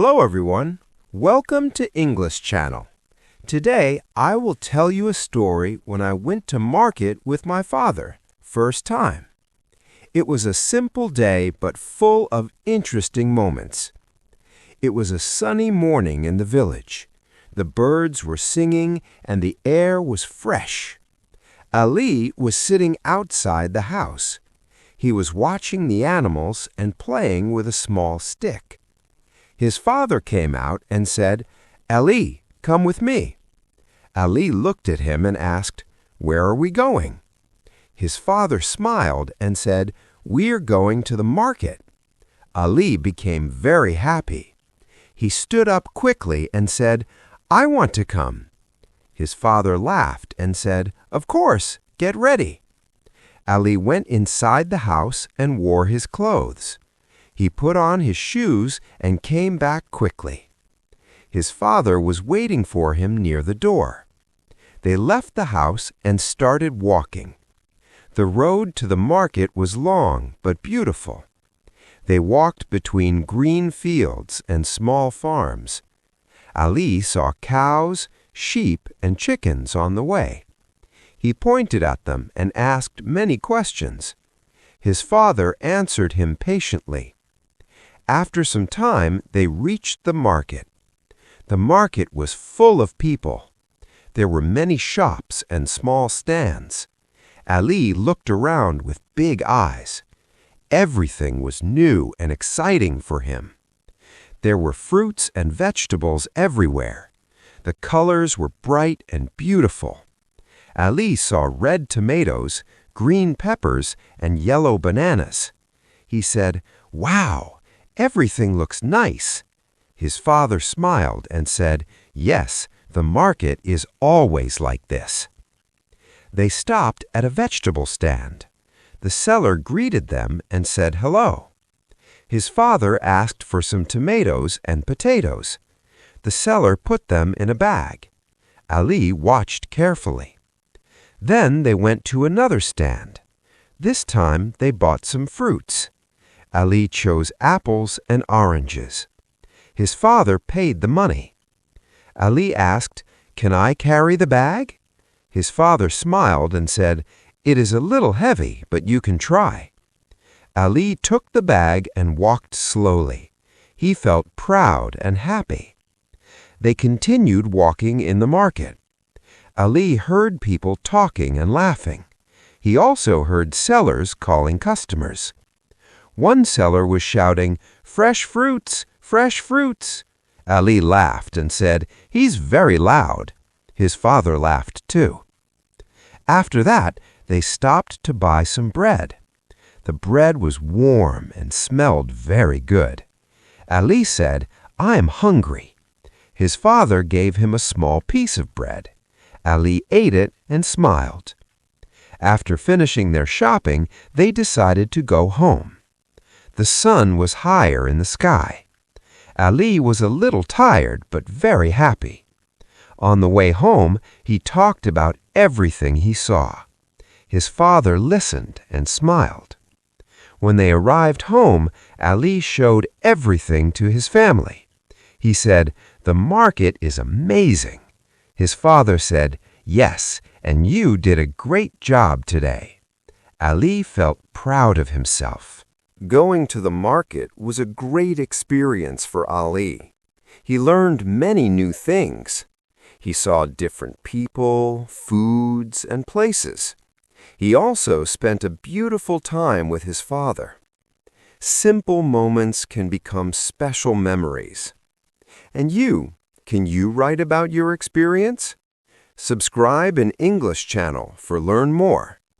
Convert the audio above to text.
Hello everyone. Welcome to English Channel. Today I will tell you a story when I went to market with my father, first time. It was a simple day but full of interesting moments. It was a sunny morning in the village. The birds were singing and the air was fresh. Ali was sitting outside the house. He was watching the animals and playing with a small stick. His father came out and said, "Ali, come with me." Ali looked at him and asked, "Where are we going?" His father smiled and said, "We're going to the market." Ali became very happy. He stood up quickly and said, "I want to come." His father laughed and said, "Of course, get ready." Ali went inside the house and wore his clothes. He put on his shoes and came back quickly. His father was waiting for him near the door. They left the house and started walking. The road to the market was long but beautiful. They walked between green fields and small farms. Ali saw cows, sheep, and chickens on the way. He pointed at them and asked many questions. His father answered him patiently. After some time, they reached the market. The market was full of people. There were many shops and small stands. Ali looked around with big eyes. Everything was new and exciting for him. There were fruits and vegetables everywhere. The colors were bright and beautiful. Ali saw red tomatoes, green peppers, and yellow bananas. He said, "Wow! Everything looks nice." His father smiled and said, "Yes, the market is always like this." They stopped at a vegetable stand. The seller greeted them and said hello. His father asked for some tomatoes and potatoes. The seller put them in a bag. Ali watched carefully. Then they went to another stand. This time they bought some fruits. Ali chose apples and oranges. His father paid the money. Ali asked, "Can I carry the bag?" His father smiled and said, "It is a little heavy, but you can try." Ali took the bag and walked slowly. He felt proud and happy. They continued walking in the market. Ali heard people talking and laughing. He also heard sellers calling customers. One seller was shouting, "Fresh fruits! Fresh fruits!" Ali laughed and said, "He's very loud." His father laughed too. After that, they stopped to buy some bread. The bread was warm and smelled very good. Ali said, "I'm hungry." His father gave him a small piece of bread. Ali ate it and smiled. After finishing their shopping, they decided to go home. The sun was higher in the sky. Ali was a little tired but very happy. On the way home, he talked about everything he saw. His father listened and smiled. When they arrived home, Ali showed everything to his family. He said, "The market is amazing." His father said, "Yes, and you did a great job today." Ali felt proud of himself. Going to the market was a great experience for Ali. He learned many new things. He saw different people, foods, and places. He also spent a beautiful time with his father. Simple moments can become special memories. And can you write about your experience? Subscribe in English Channel for Learn More.